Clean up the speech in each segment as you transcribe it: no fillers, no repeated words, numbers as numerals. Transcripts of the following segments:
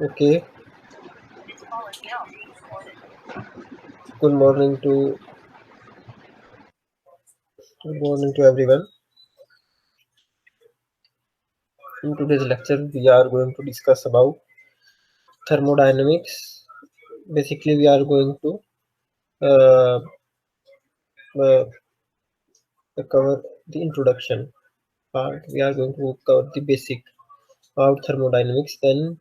Okay. Good morning to everyone. In today's lecture, we are going to discuss about thermodynamics. Basically, we are going to uh, uh, cover the introduction part. We are going to cover the basic about thermodynamics. Then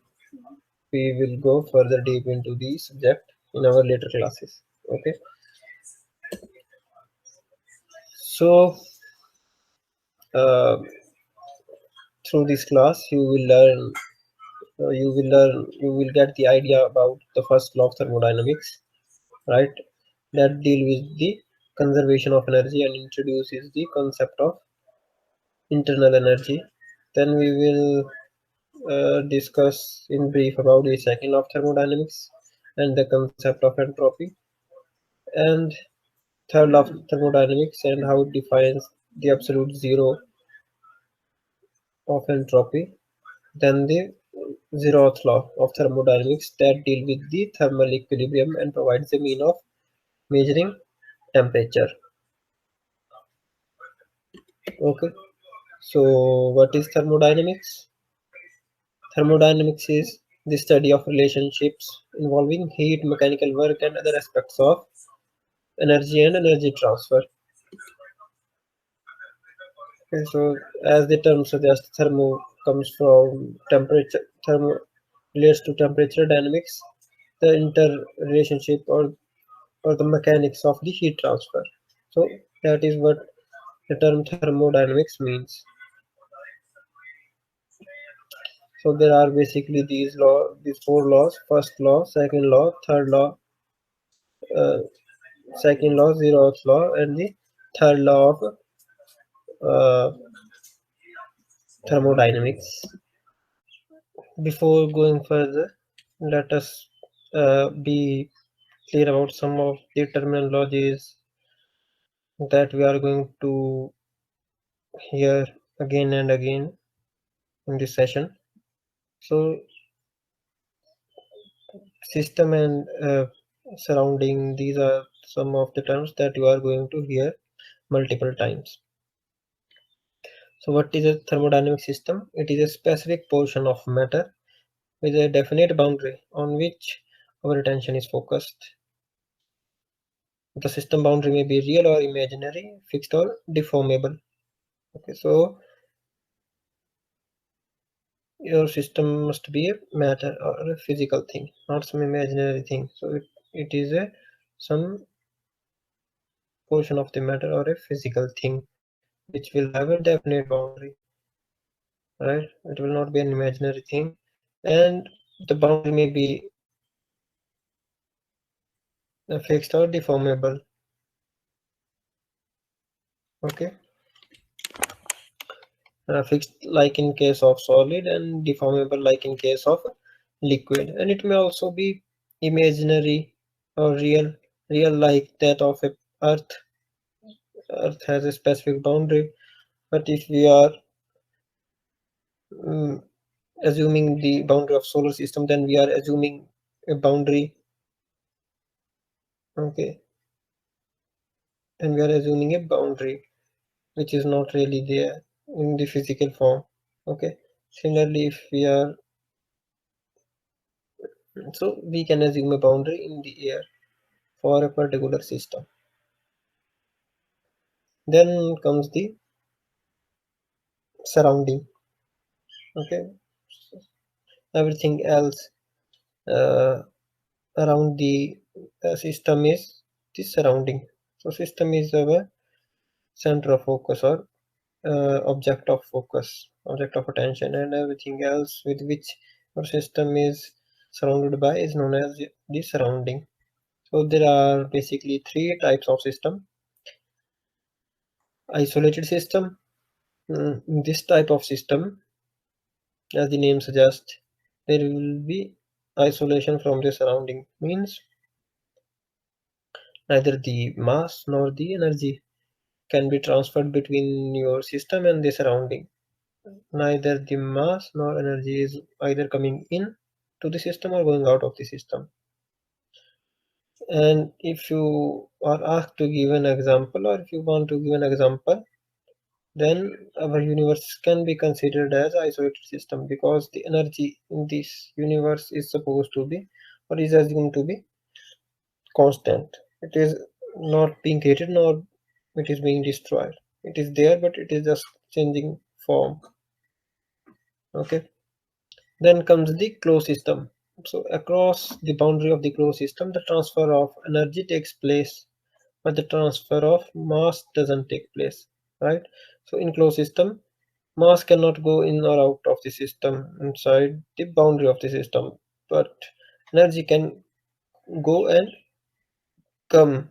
we will go further deep into the subject in our later classes. Okay. So uh, through this class, you will get the idea about the first law of thermodynamics, right? That deal with the conservation of energy and introduces the concept of internal energy. Then we will discuss in brief about the second law of thermodynamics and the concept of entropy, and third law of thermodynamics and how it defines the absolute zero of entropy. Then the Zeroth Law of thermodynamics that deal with the thermal equilibrium and provides a mean of measuring temperature. Okay, so what is thermodynamics? Thermodynamics is the study of relationships involving heat, mechanical work, and other aspects of energy and energy transfer. Okay, so, as the term suggests, thermo comes from temperature. Thermo relates to temperature dynamics, the interrelationship or the mechanics of the heat transfer. So that is what the term thermodynamics means. So there are basically these four laws: first law, second law, third law, uh, second law, zeroth law, and the third law of uh, thermodynamics. Before going further, let us be clear about some of the terminologies that we are going to hear again and again in this session. So system and surrounding, these are some of the terms that you are going to hear multiple times. So what is a thermodynamic system? It is a specific portion of matter with a definite boundary on which our attention is focused. The system boundary may be real or imaginary, fixed or deformable. Okay, so your system must be a matter or a physical thing, not some imaginary thing. So it is a some portion of the matter or a physical thing which will have a definite boundary, right? It will not be an imaginary thing, and the boundary may be fixed or deformable. Okay, fixed like in case of solid and deformable like in case of liquid, and it may also be imaginary or real like that of a earth. Earth has a specific boundary, but if we are um, assuming the boundary of solar system, then we are assuming a boundary. Okay, and we are assuming a boundary which is not really there in the physical form. Okay, similarly, if we are, so we can assume a boundary in the air for a particular system. Then comes the surrounding. Okay, everything else uh, around the system is the surrounding. So system is our center of focus or object of attention, and everything else with which our system is surrounded by is known as the surrounding. So there are basically three types of system. Isolated system. In this type of system, as the name suggests, there will be isolation from the surrounding. Means neither the mass nor the energy can be transferred between your system and the surrounding. Neither the mass nor energy is either coming in to the system or going out of the system. And if you are asked to give an example, or if you want to give an example, then our universe can be considered as isolated system, because the energy in this universe is supposed to be, or is assumed to be, constant. It is not being created nor it is being destroyed. It is there, but it is just changing form. Okay. Then comes the closed system. So across the boundary of the closed system, the transfer of energy takes place, but the transfer of mass doesn't take place, right? So in closed system, mass cannot go in or out of the system inside the boundary of the system, but energy can go and come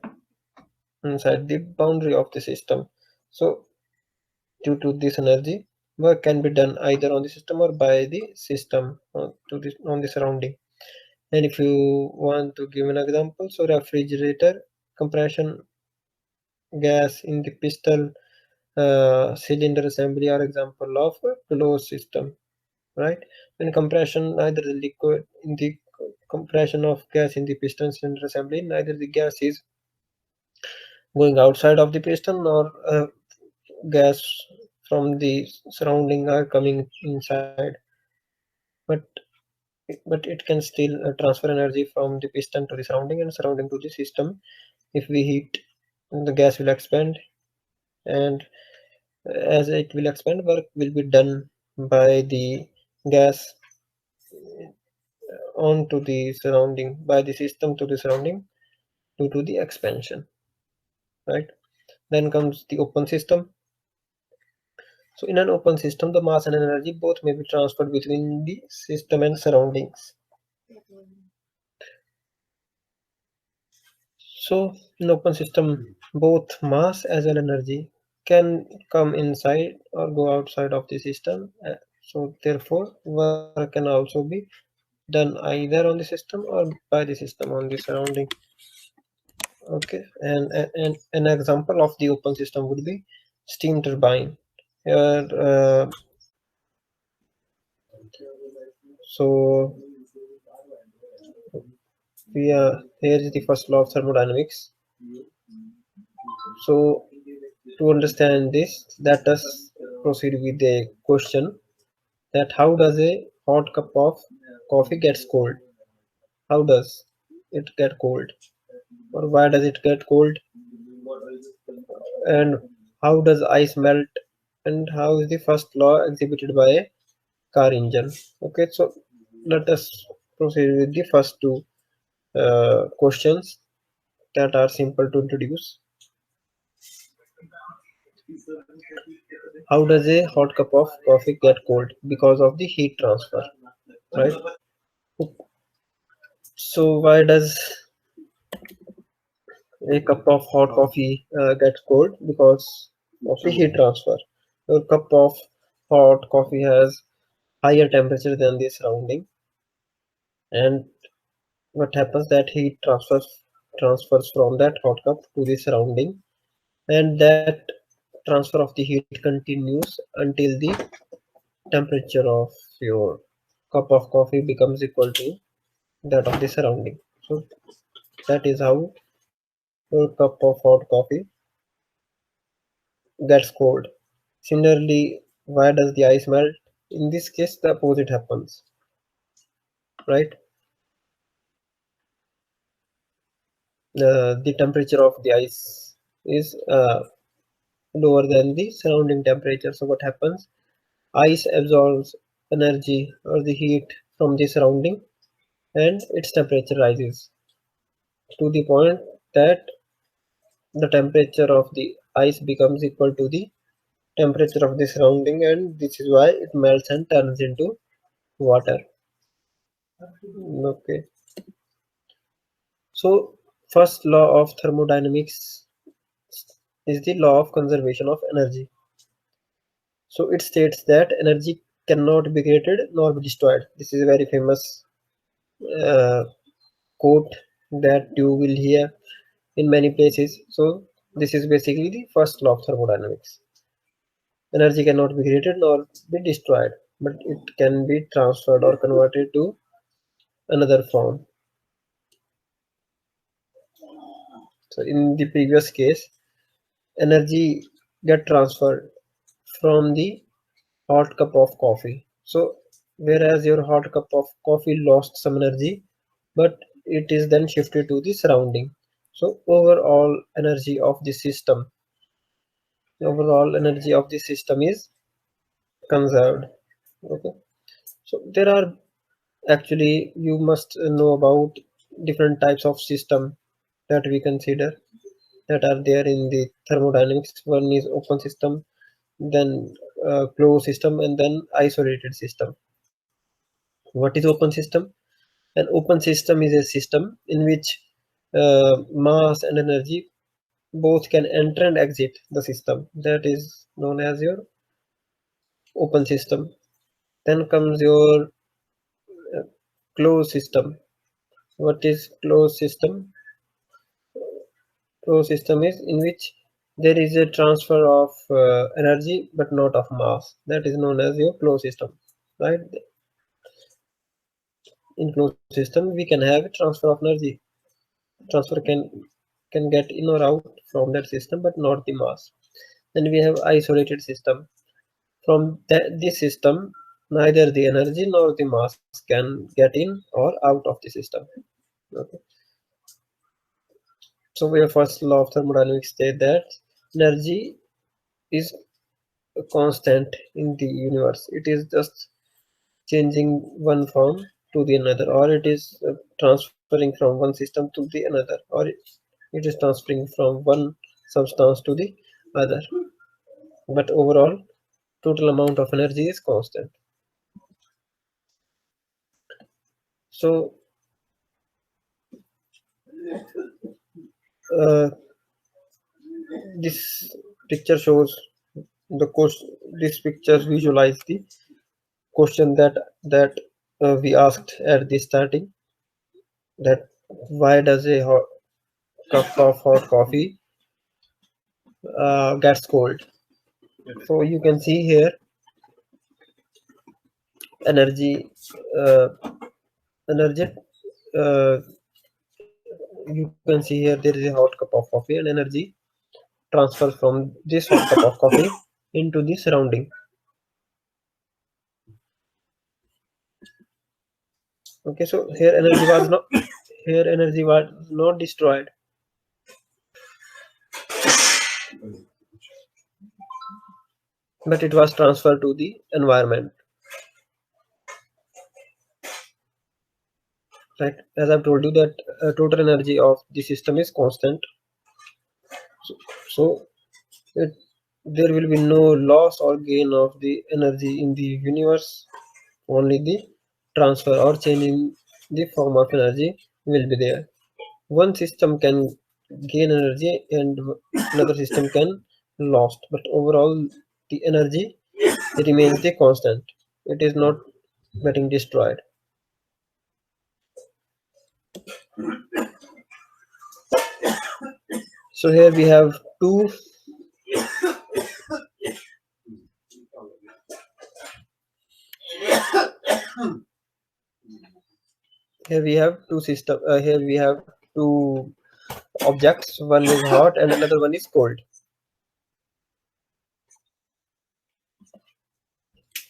inside the boundary of the system. So due to this energy, work can be done either on the system or by the system on the surrounding. And if you want to give an example, so refrigerator, compression gas in the piston cylinder assembly are example of a closed system, right? When compression, either the liquid in the compression of gas in the piston cylinder assembly, neither the gas is going outside of the piston nor gas from the surrounding are coming inside, but but it can still transfer energy from the piston to the surrounding and surrounding to the system. If we heat, the gas will expand, and as it will expand, work will be done by the gas onto the surrounding, by the system to the surrounding, due to the expansion, right? Then comes the open system. So in an open system, the mass and energy both may be transferred between the system and surroundings. So in open system, both mass as well energy can come inside or go outside of the system. So therefore, work can also be done either on the system or by the system on the surrounding. Okay, and an example of the open system would be steam turbine. Here, so here is the first law of thermodynamics. So to understand this, let us proceed with a question, that how does a hot cup of coffee gets cold? How does it get cold? Or why does it get cold? And how does ice melt? And how is the first law exhibited by a car engine? Okay, so let us proceed with the first two questions that are simple to introduce. How does a hot cup of coffee get cold? Because of the heat transfer, right? So why does a cup of hot coffee get cold? Because of the heat transfer. A cup of hot coffee has higher temperature than the surrounding, and what happens, that heat transfers from that hot cup to the surrounding, and that transfer of the heat continues until the temperature of your cup of coffee becomes equal to that of the surrounding. So that is how your cup of hot coffee gets cold. Similarly, why does the ice melt? In this case, the opposite happens, right? The temperature of the ice is lower than the surrounding temperature. So what happens? Ice absorbs energy or the heat from the surrounding, and its temperature rises to the point that the temperature of the ice becomes equal to the temperature of the surrounding, and this is why it melts and turns into water. Okay, so first law of thermodynamics is the law of conservation of energy. So it states that energy cannot be created nor be destroyed. This is a very famous uh, quote that you will hear in many places. So this is basically the first law of thermodynamics. Energy cannot be created nor be destroyed, but it can be transferred or converted to another form. So in the previous case, energy get transferred from the hot cup of coffee. So whereas your hot cup of coffee lost some energy, but it is then shifted to the surrounding. So overall energy of the system is conserved. Okay. So there are actually you must know about different types of system that we consider that are there in the thermodynamics. One is open system, then closed system, and then isolated system. What is open system? An open system is a system in which mass and energy both can enter and exit the system. That is known as your open system. Then comes your uh, closed system. What is closed system? Closed system is in which there is a transfer of energy but not of mass. That is known as your closed system, right? In closed system, we can have a transfer of energy. Transfer can get in or out from that system, but not the mass. Then we have isolated system. From this system, neither the energy nor the mass can get in or out of the system. Okay. So we have first law of thermodynamics state that energy is a constant in the universe. It is just changing one form to the another, or it is transferring from one system to the another, or it is transferring from one substance to the other. But overall, total amount of energy is constant. So uh, this picture shows the question. This picture visualize the question that we asked at the starting, that why does a cup of hot coffee gets cold. So you can see here energy uh, energy you can see here there is a hot cup of coffee and energy transfers from this hot cup of coffee into the surrounding. Okay, so here energy was not destroyed, but it was transferred to the environment. Right, as I've told you that total energy of the system is constant. So it, there will be no loss or gain of the energy in the universe. Only the transfer or change in the form of energy will be there. One system can gain energy and another system can lost, but overall the energy remains the constant. It is not getting destroyed. So here we have two here we have two objects. One is hot and another one is cold.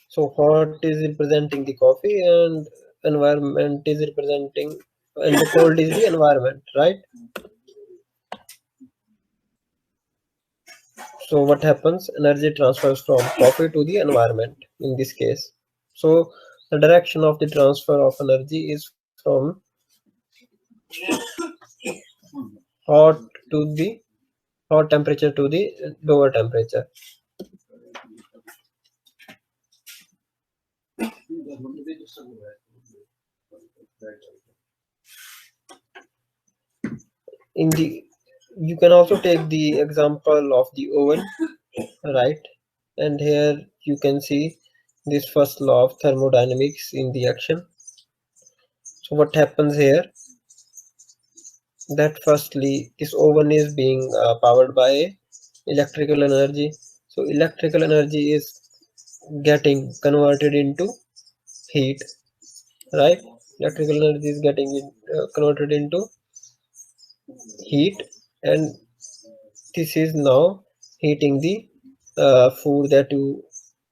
So hot is representing the coffee and environment is representing, and the cold is the environment, right? So what happens? Energy transfers from coffee to the environment in this case. So the direction of the transfer of energy is from hot to the hot temperature to the lower temperature. In the You can also take the example of the oven, right? And here you can see this first law of thermodynamics in the action. So what happens here, that firstly this oven is being powered by electrical energy. So electrical energy is getting converted into heat, right? electrical energy is getting converted into heat, and this is now heating the food that you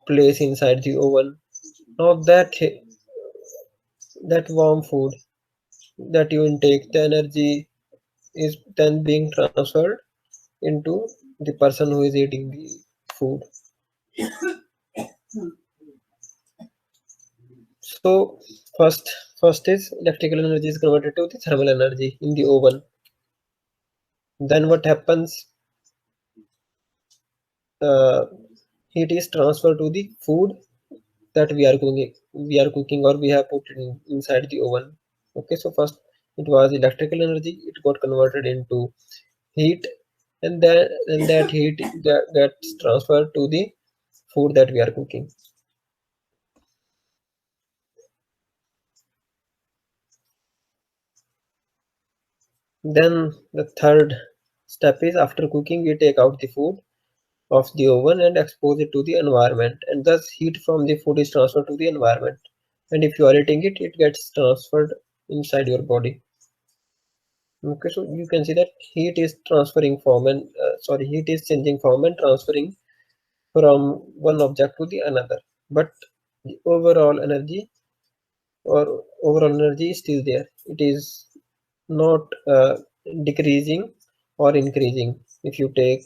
place inside the oven. Now that warm food that you intake, the energy is then being transferred into the person who is eating the food. So first first is electrical energy is converted to the thermal energy in the oven. Then what happens? Uh, Heat is transferred to the food that we are cooking or we have put inside the oven. Okay, so first it was electrical energy, it got converted into heat, and that heat gets transferred to the food that we are cooking. Then the third step is, after cooking we take out the food of the oven and expose it to the environment, and thus heat from the food is transferred to the environment, and if you are eating it, it gets transferred inside your body. Okay, so you can see that heat is transferring form and heat is changing form and transferring from one object to the another, but the overall energy is still there. It is not decreasing or increasing if you take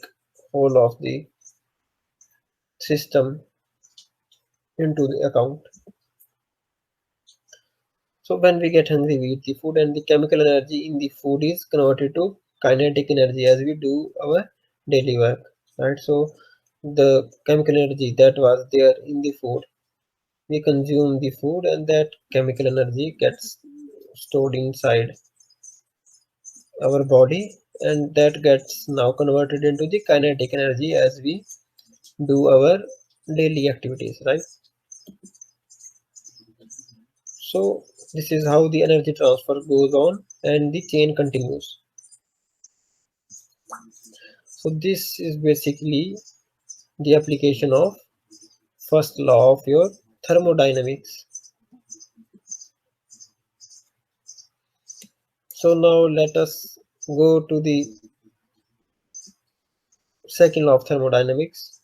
whole of the system into the account. So when we get hungry, we eat the food, and the chemical energy in the food is converted to kinetic energy as we do our daily work, right? So the chemical energy that was there in the food, we consume the food, and that chemical energy gets stored inside our body, and that gets now converted into the kinetic energy as we do our daily activities, right? So this is how the energy transfer goes on and the chain continues. So this is basically the application of first law of your thermodynamics. So now let us go to the second law of thermodynamics.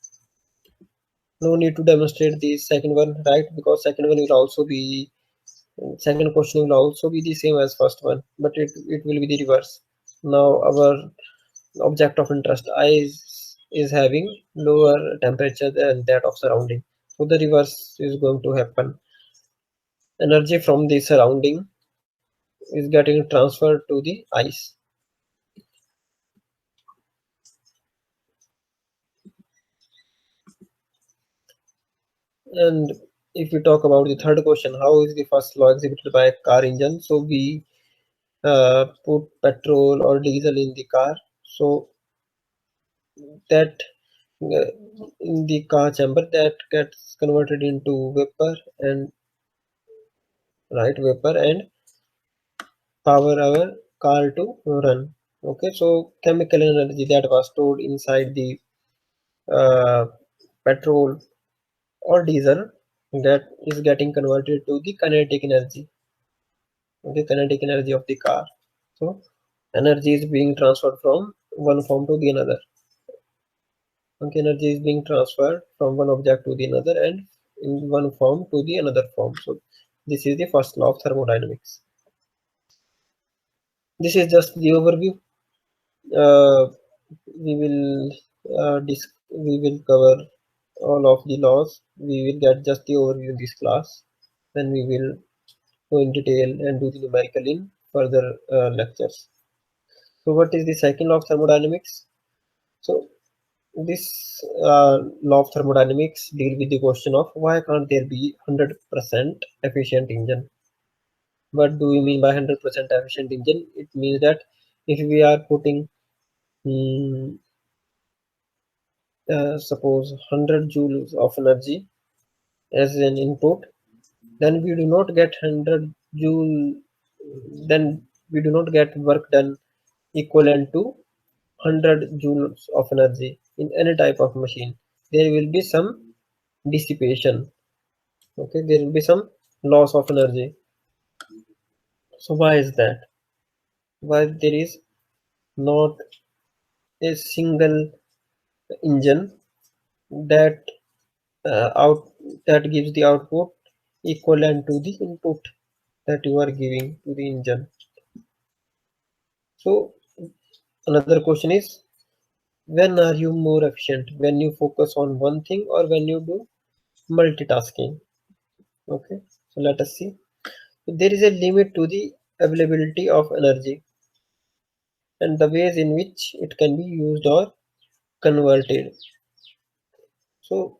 No need to demonstrate the second one, right? Because second question will also be the same as first one, but it will be the reverse. Now our object of interest, is having lower temperature than that of surrounding, so the reverse is going to happen. Energy from the surrounding is getting transferred to the ice. And if we talk about the third question, how is the first law exhibited by a car engine? So we put petrol or diesel in the car, so that in the car chamber, that gets converted into vapor and vapor and power our car to run. Okay, so chemical energy that was stored inside the uh, petrol or diesel, that is getting converted to the kinetic energy. Okay, kinetic energy of the car. So energy is being transferred from one form to the another. Okay, energy is being transferred from one object to the another and in one form to the another form. So this is the first law of thermodynamics. This is just the overview. uh, we will we will cover all of the laws. We will get just the overview in this class, then we will go in detail and do the numerical in further lectures. So what is the second law of thermodynamics? So this law of thermodynamics deal with the question of why can't there be 100% efficient engine. What do we mean by 100% efficient engine? It means that if we are putting mm, suppose 100 joules of energy as an input, then we do not get 100 joule, then we do not get work done equivalent to 100 joules of energy in any type of machine. There will be some dissipation. Okay, there will be some loss of energy. So why is that? Why there is not a single engine that out that gives the output equivalent to the input that you are giving to the engine? So another question is, when are you more efficient? When you focus on one thing or when you do multitasking? Okay, so let us see. There is a limit to the availability of energy and the ways in which it can be used or converted. So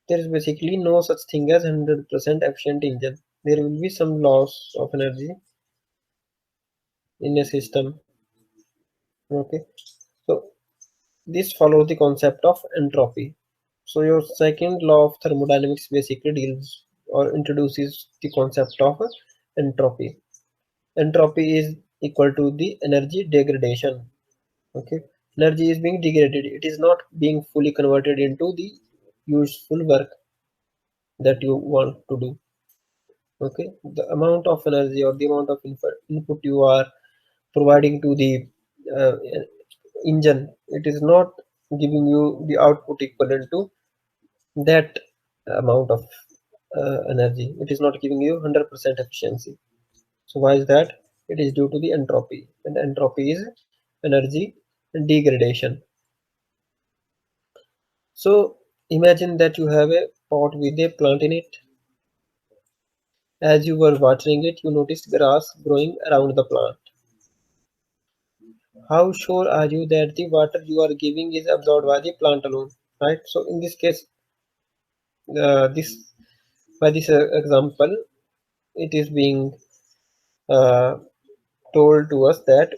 there is basically no such thing as 100% efficient engine. There will be some loss of energy in a system. Okay, so this follows the concept of entropy. So your second law of thermodynamics basically deals or introduces the concept of entropy. Entropy is equal to the energy degradation. Okay, energy is being degraded. It is not being fully converted into the useful work that you want to do. Okay, the amount of energy or the amount of input you are providing to the uh, engine, it is not giving you the output equivalent to that amount of energy. It is not giving you 100% efficiency. So why is that? It is due to the entropy, and entropy is energy degradation. So imagine that you have a pot with a plant in it. As you were watering it, you noticed grass growing around the plant. How sure are you that the water you are giving is absorbed by the plant alone? Right. So in this case, this by this example, it is being uh, told to us that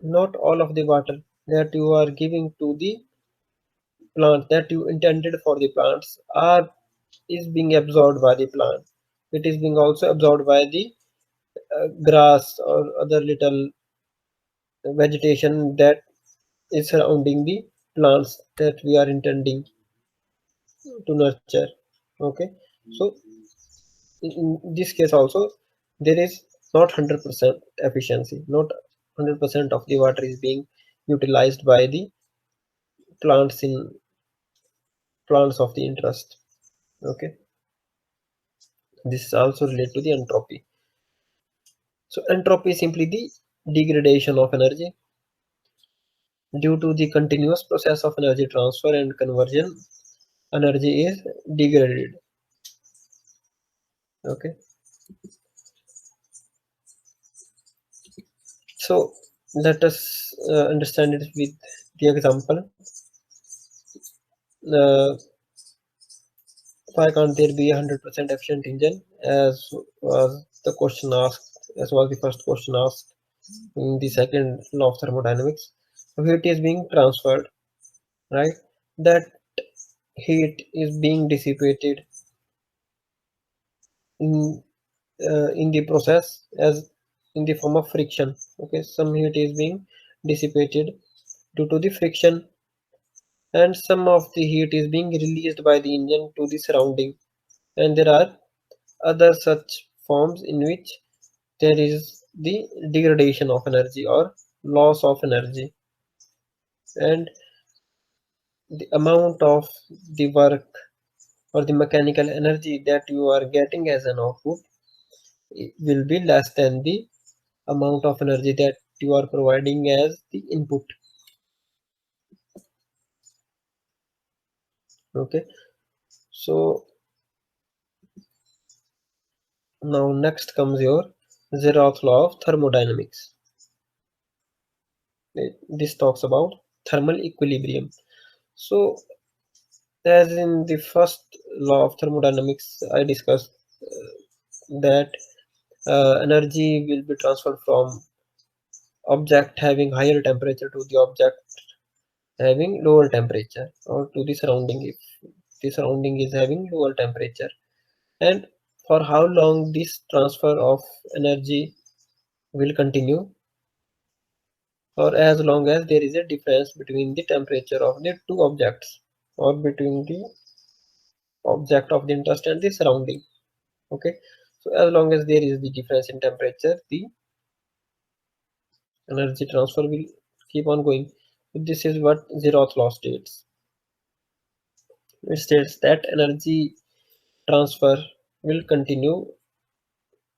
not all of the water that you are giving to the plant that you intended for the plants are is being absorbed by the plant. It is being also absorbed by the grass or other little vegetation that is surrounding the plants that we are intending to nurture. Okay, so in this case also there is not 100% efficiency. Not 100% of the water is being utilized by the plants in plants of the interest. Okay, this is also related to the entropy. So entropy is simply the degradation of energy due to the continuous process of energy transfer and conversion. Energy is degraded. Okay, so let us understand it with the example. uh, why can't there be a 100% efficient engine, as was the question asked, as was the first question asked in the second law of thermodynamics? So heat is being transferred, right? That heat is being dissipated in in the process as in the form of friction. Okay, some heat is being dissipated due to the friction, and some of the heat is being released by the engine to the surrounding. And there are other such forms in which there is the degradation of energy or loss of energy, and the amount of the work or the mechanical energy that you are getting as an output will be less than the amount of energy that you are providing as the input. Okay, so now next comes your Zeroth law of thermodynamics. This talks about thermal equilibrium. So as in the first law of thermodynamics, I discussed that energy will be transferred from object having higher temperature to the object having lower temperature, or to the surrounding if the surrounding is having lower temperature. And for how long this transfer of energy will continue, or as long as there is a difference between the temperature of the two objects, or between the object of the interest and the surrounding. Okay, so as long as there is the difference in temperature, the energy transfer will keep on going. This is what Zeroth Law states. It states that energy transfer will continue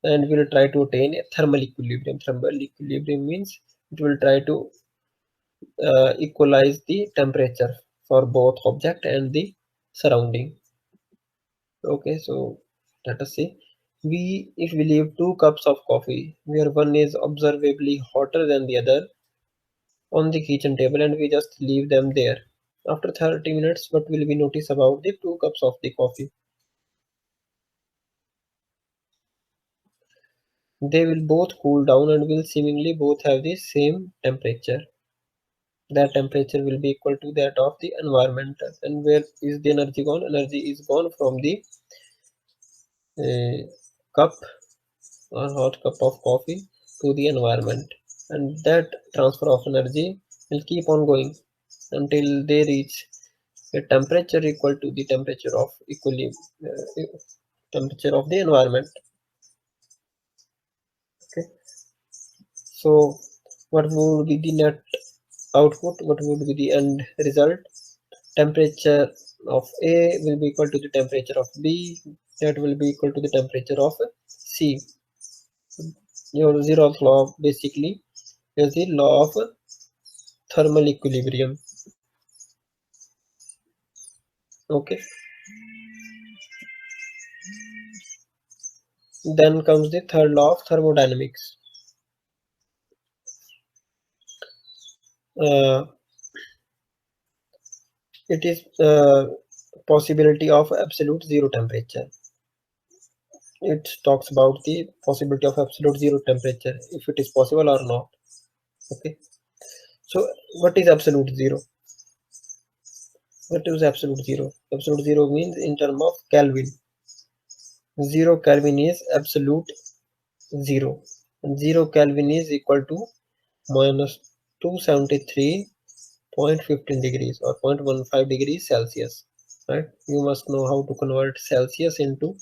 and will try to attain a thermal equilibrium. Thermal equilibrium means it will try to equalize the temperature for both object and the surrounding. Okay, so let us see. If we leave 2 cups of coffee, where one is observably hotter than the other, on the kitchen table, and we just leave them there. After 30 minutes, what will we notice about the 2 cups of the coffee? They will both cool down and will seemingly both have the same temperature. That temperature will be equal to that of the environment. And where is the energy gone? Energy is gone from the cup or hot cup of coffee to the environment, and that transfer of energy will keep on going until they reach a temperature equal to the temperature of temperature of the environment. Okay, so what would be the net output? What would be the end result? Temperature of A will be equal to the temperature of B, that will be equal to the temperature of C. Your zeroth law basically is the law of thermal equilibrium. Okay, then comes the third law of thermodynamics. uh, it is possibility of absolute zero temperature. It talks about the possibility of absolute zero temperature, if it is possible or not. Okay, so what is absolute zero? What is absolute zero? Absolute zero means in terms of Kelvin. 0 Kelvin is absolute zero, and 0 Kelvin is equal to minus 273.15 degrees or 0.15 degrees Celsius. Right? You must know how to convert Celsius into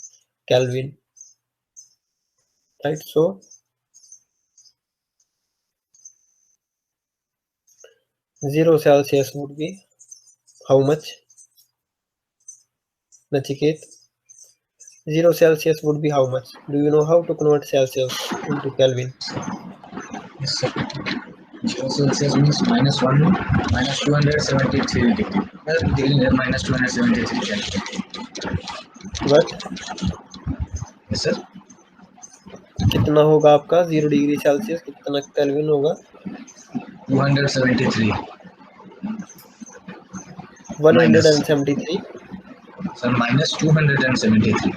Kelvin. Right? So 0 Celsius would be how much? Nachiket? 0 Celsius would be how much? Do you know how to convert Celsius into Kelvin? Yes, sir. 0 Celsius means minus 1, minus 273 degree. Degree minus 273 Celsius. What? Yes, sir. कितना होगा आपका 0 degree Celsius? कितना kelvin होगा? 273. 173? Sir, minus 273.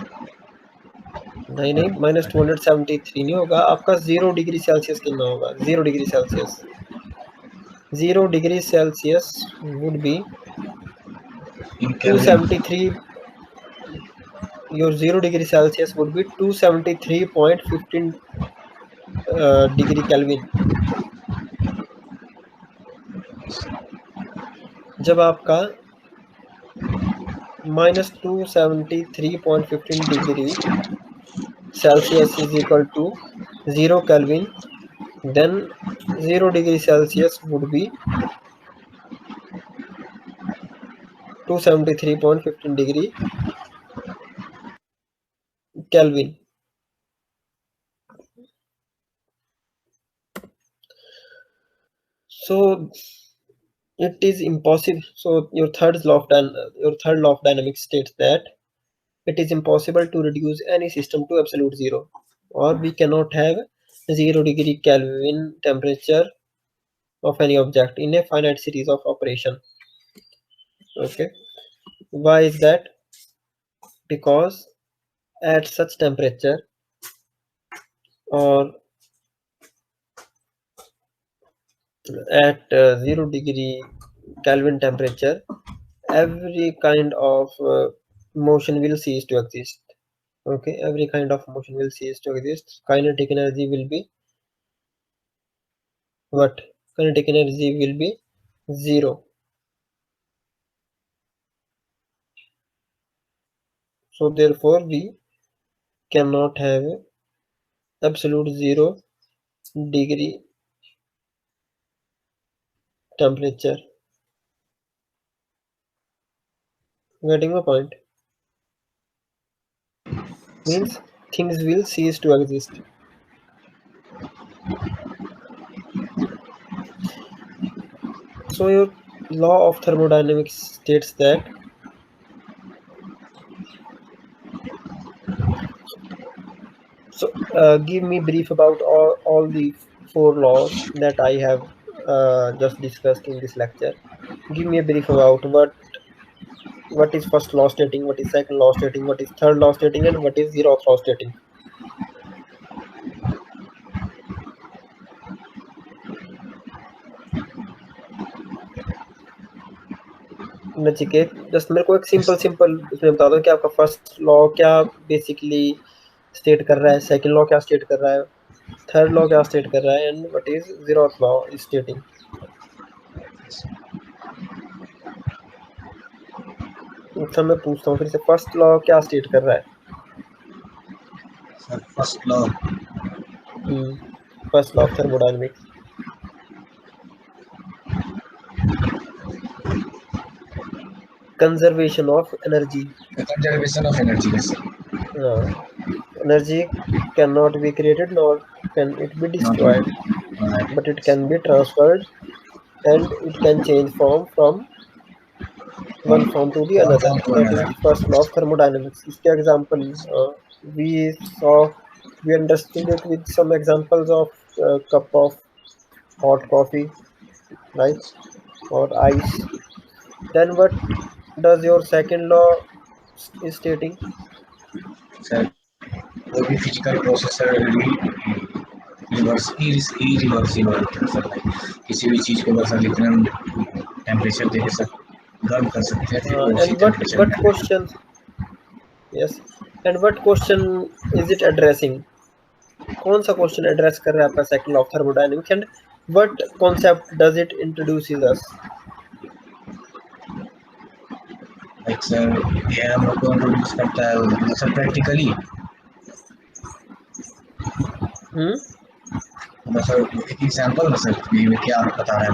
नहीं नहीं, minus 273 नहीं होगा आपका. 0 डिग्री सेल्सियस कितना होगा? 0 degree Celsius. 0 degree Celsius would be In Kelvin. 273. Your 0 degree Celsius would be 273.15 degree kelvin. जब आपका minus 273.15 degree Celsius is equal to 0 Kelvin, then 0 degree Celsius would be 273.15 degree Kelvin. So it is impossible. So your third law of dynamics states that it is impossible to reduce any system to absolute zero, or we cannot have 0 degree Kelvin temperature of any object in a finite series of operation. Okay, why is that? Because at such temperature, or at 0 degree Kelvin temperature, every kind of motion will cease to exist. Okay, every kind of motion will cease to exist. Kinetic energy will be what? Kinetic energy will be zero. So therefore we cannot have absolute 0 degree temperature. Getting my point? Means things will cease to exist. So your law of thermodynamics states that give me brief about all the four laws that I have just discussed in this lecture. Give me a brief about what is first law stating, what is second law stating, what is third law stating, and what is zeroth law stating. Nachiket just मेरे को एक simple simple उसमें बता दो कि आपका first law क्या basically state कर रहा है, सेकंड लॉ क्या स्टेट कर रहा है, थर्ड लॉ क्या स्टेट कर रहा है, and what is zeroth law is stating. अच्छा मैं पूछता हूँ फिर से, फर्स्ट लॉ क्या स्टेट कर रहा है? Sir first law first law of thermodynamics. Conservation of energy. Conservation of energy है sir. Energy cannot be created nor can it be not destroyed, but it can be transferred and it can change form from one form to the one another. Form to That is another. the first law of thermodynamics. इसके example we saw, we understood it with some examples of cup of hot coffee, right, or ice. Then what does your second law is stating? Sir कोई भी physical processor reversible होता है sir. किसी भी चीज़ को बस sir जितना temperature देके सर गर्म कर सकते हैं फिर वो उसी And टेम्परेचर what में. question? Yes. And what question is it addressing? कौन सा क्वेश्चन एड्रेस कर रहा है आपका second law of thermodynamics, and what concept does it introduces us? Like sir ये हम लोग को इंट्रोड्यूस करता है सर प्रैक्टिकली. सर एक एग्जांपल ना सर ये क्या बता रहा है.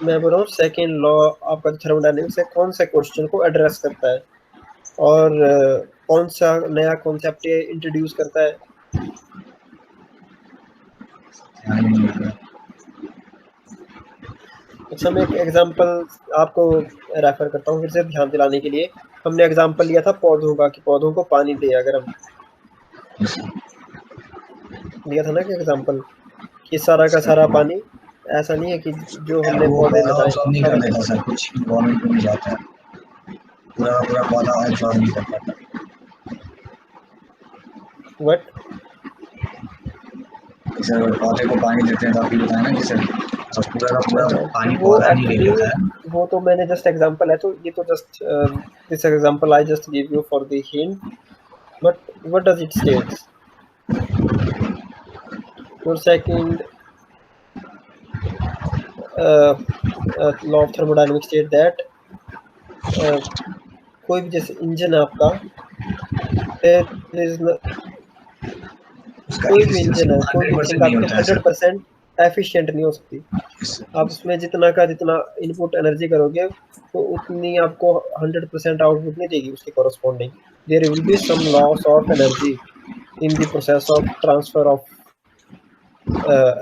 मैं बोल रहा हूँ सेकंड लॉ आपका थर्मोडायनेमिक्स है, कौन सा क्वेश्चन को एड्रेस करता है और कौन सा नया कॉन्सेप्ट ये इंट्रोड्यूस करता है? अच्छा मैं एक एग्जांपल आपको रेफर करता हूँ फिर से ध्यान दिलाने के लिए. हमने एग्जांपल लिया था पौधों का कि पौधों को पानी दे, अगर हम लिया था ना कि एग्जांपल कि सारा का सारा पानी, ऐसा नहीं है कि जो हमने वो पौधे पौधा लगाए ऑब्जॉर्व नहीं कर सारे. लेता सर. कुछ गवर्नमेंट में जाता है पूरा पूरा पौधा ऑब्जॉर्व नहीं कर पाता. व्हाट? सर पौधे को पानी देते हैं तो आपको बताया ना कि सर पूरा का पूरा तो पानी वो पौधा नहीं ले एक्चुअली लेता है. वो तो मैंने जस्ट एग्जांपल है, तो ये तो just this example I just give you for the hint, but what does it states? Your second law of thermodynamics state that कोई भी जैसे इंजन है आपका, there is no, उसका कोई भी इंजन है, एफिशिएंसी कोई भी 100% थिंग नहीं आपकी होता है सर. 100% एफिशिएंट नहीं हो सकती. आप उसमें जितना का जितना इनपुट एनर्जी करोगे तो उतनी आपको 100% आउटपुट नहीं देगी उसके corresponding. There will be some loss of energy in the process of transfer of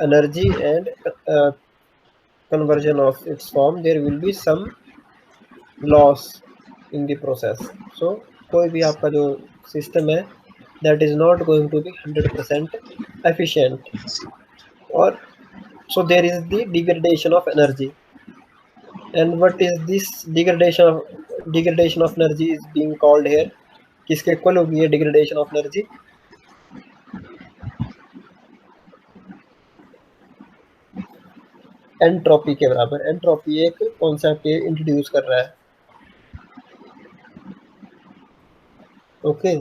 energy and conversion of its form. There will be some loss in the process. So कोई भी आपका जो सिस्टम है that is not going to be 100% efficient, or so there is the degradation of energy. And what is this degradation of energy is being called here? किसके equal होगी ये degradation of energy? Entropy के बराबर. Entropy एक concept ये introduce कर रहा है. Okay.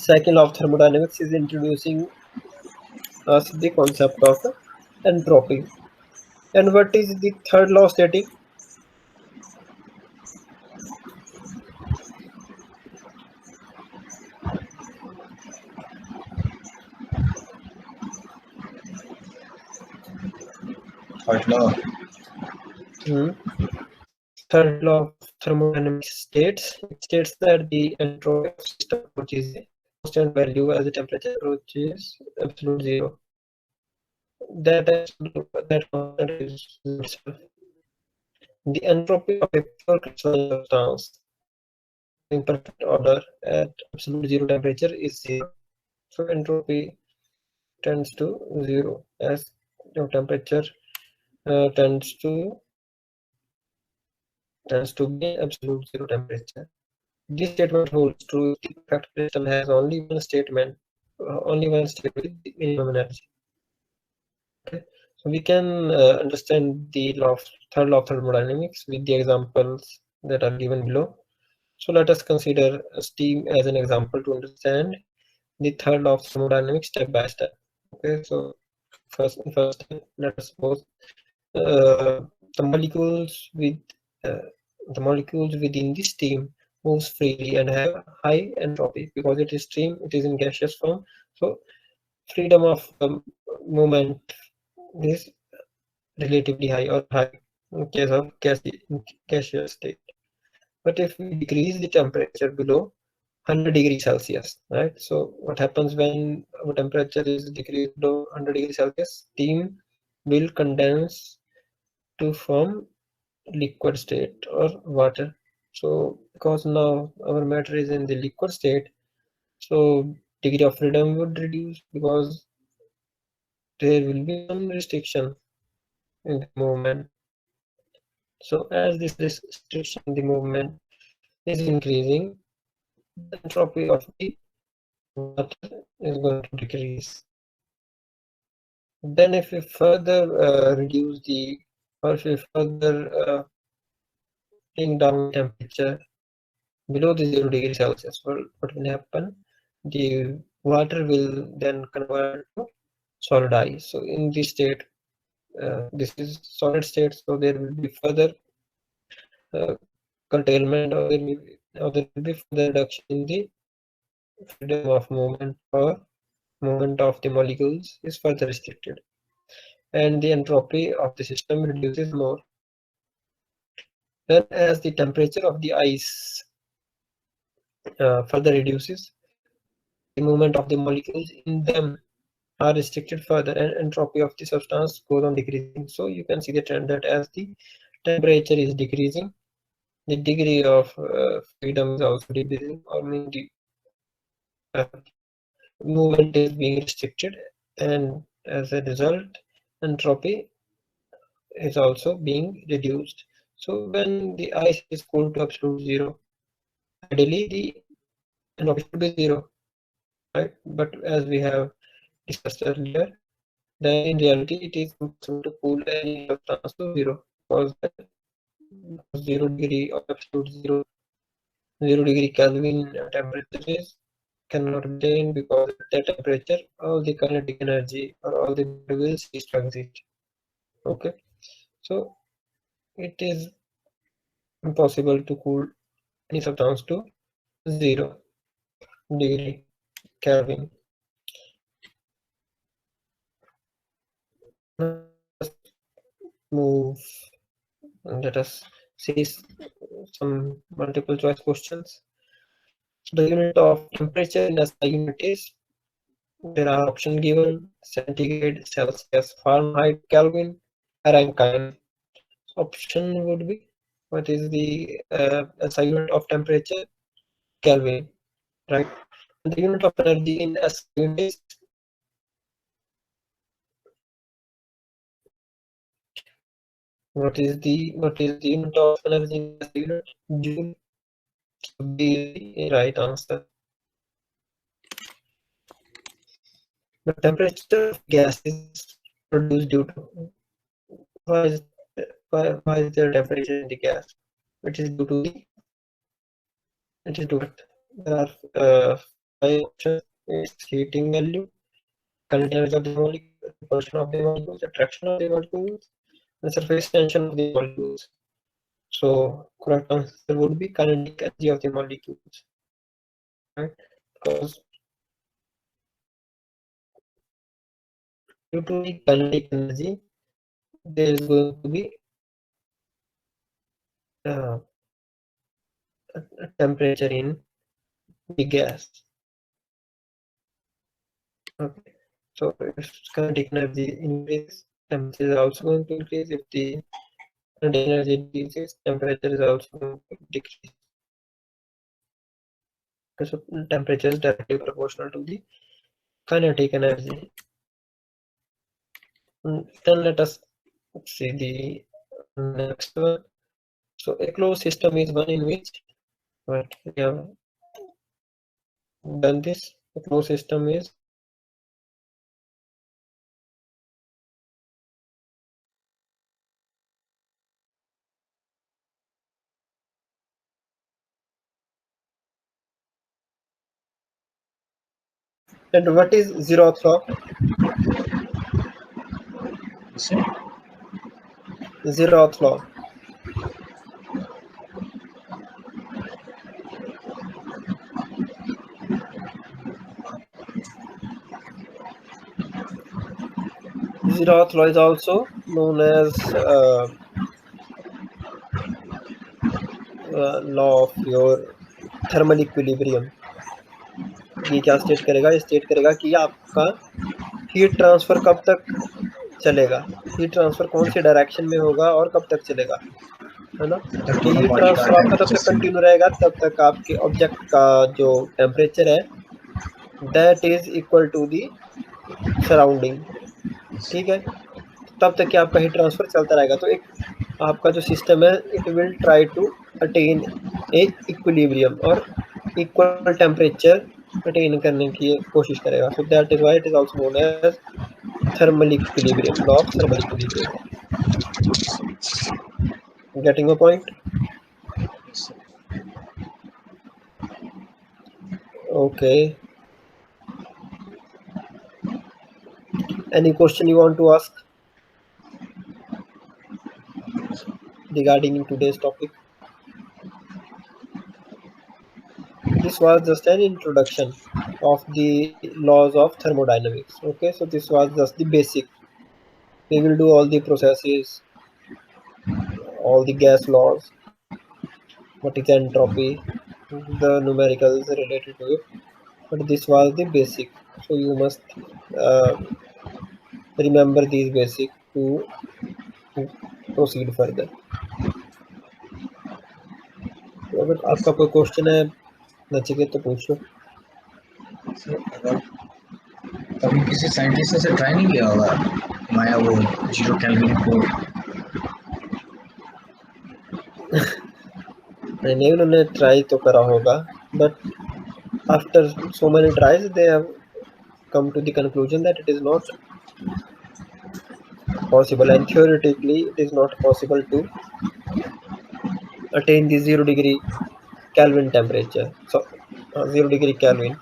Second law of thermodynamics is introducing us the concept of entropy. And what is the third law stating? What law? Hmm. Third law of thermodynamics states that the entropy of system approaches a constant value as the temperature approaches absolute zero. That constant is itself. The entropy of a pure crystalline substance in perfect order at absolute zero temperature is zero. So entropy tends to zero as the temperature tends to be absolute zero temperature. This statement holds true if the perfect crystal has only one state with the minimum energy. Okay, so we can understand the third law of thermodynamics with the examples that are given below. So let us consider steam as an example to understand the third law of thermodynamics step by step. Okay, so first step, let us suppose uh, the molecules with uh, the molecules within the steam moves freely and have high entropy because it is steam, it is in gaseous form. So freedom of movement is relatively high or high in case of gaseous state. But if we decrease the temperature below 100 degrees Celsius, right? So what happens when our temperature is decreased below 100 degrees Celsius? Steam will condense to form liquid state or water. So because now our matter is in the liquid state, so degree of freedom would reduce because there will be some restriction in the movement. So as this restriction in the movement is increasing, the entropy of the water is going to decrease. Then if we further reduce the, or if we further bring down temperature below the 0 degree Celsius, well, what will happen? The water will then convert to solid ice. So in this state, this is solid state, so there will be further uh, curtailment, or there will be further reduction in the freedom of movement, or movement of the molecules is further restricted, and the entropy of the system reduces more. Then as the temperature of the ice further reduces, the movement of the molecules in them are restricted further, and entropy of the substance goes on decreasing. So you can see the trend that as the temperature is decreasing, the degree of freedom is also decreasing, or mean the uh, movement is being restricted, and as a result, entropy is also being reduced. So when the ice is cooled to absolute zero, ideally the entropy should be zero, right? But as we have discussed earlier, then in reality it is impossible to cool any substance to zero, because 0 degree or absolute zero degree Kelvin temperature is cannot be attained, because at that temperature all the kinetic energy or all the matter will cease to exist. Okay, so it is impossible to cool any substance to 0 degree Kelvin. Now let us move and let us see some multiple choice questions. So the unit of temperature in SI unit is, there are options given: centigrade, Celsius, Fahrenheit, Kelvin, Rankine. Option would be, what is the SI unit of temperature? Kelvin, right? And the unit of energy in SI unit is, what is the unit of energy in SI unit? Joule. So B is the right answer. The temperature of gas is produced due to, why is why is there temperature in the gas? It is due to the, it is due to, there are five options. It's heating value, kinetic energy of the molecule, repulsion of the molecules, attraction of the molecules, and surface tension of the molecules. So correct answer would be kinetic energy of the molecules, right? Because due to the kinetic energy, there is going to be a temperature in the gas. Okay, so if kinetic energy increases, temperature is also going to increase. If the kinetic energy decreases, temperature is also going to decrease. Okay, so temperature is directly proportional to the kinetic energy. Then let us see the next one. So a closed system is one in which, right, we have done this. A closed system is and what is zeroth law? Zeroth law. Zeroth law is also known as law of your thermal equilibrium. ये क्या state करेगा? ये state करेगा कि आपका heat transfer कब तक चलेगा, हीट ट्रांसफर कौन सी डायरेक्शन में होगा और कब तक चलेगा, है ना? कि हीट ट्रांसफर आपका तब तक कंटिन्यू रहेगा तब तक आपके ऑब्जेक्ट का जो टेम्परेचर है that is equal to the surrounding, ठीक है? तब तक कि आपका हीट ट्रांसफर चलता रहेगा। तो एक आपका जो सिस्टम है it will try to attain a equilibrium और इक्वल टेम्परेचर अटेन करने की कोशिश करेगा। So that is why it is also known as thermal equilibrium, law of thermal equilibrium. Getting a point? Okay. Any question you want to ask regarding today's topic? This was just an introduction of the laws of thermodynamics. Okay, so this was just the basic. We will do all the processes, all the gas laws, what is entropy, the numericals related to it, but this was the basic. So you must remember these basic to proceed further. तो अगर आपका कोई question है नचिकेत तो पूछो। कभी किसी scientist से ट्राई नहीं किया होगा माया वो 0 केल्विन को? नहीं उन्होंने ट्राई तो करा होगा but after so many tries they have come to the conclusion that it is not possible, and theoretically it is not possible to attain the 0 degree Kelvin temperature. So 0 degree Kelvin.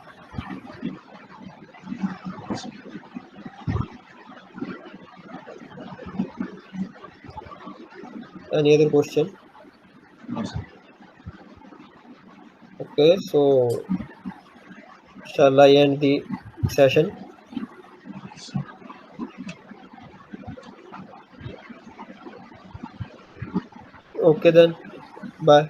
Any other question? Okay, so shall I end the session? Okay then, bye.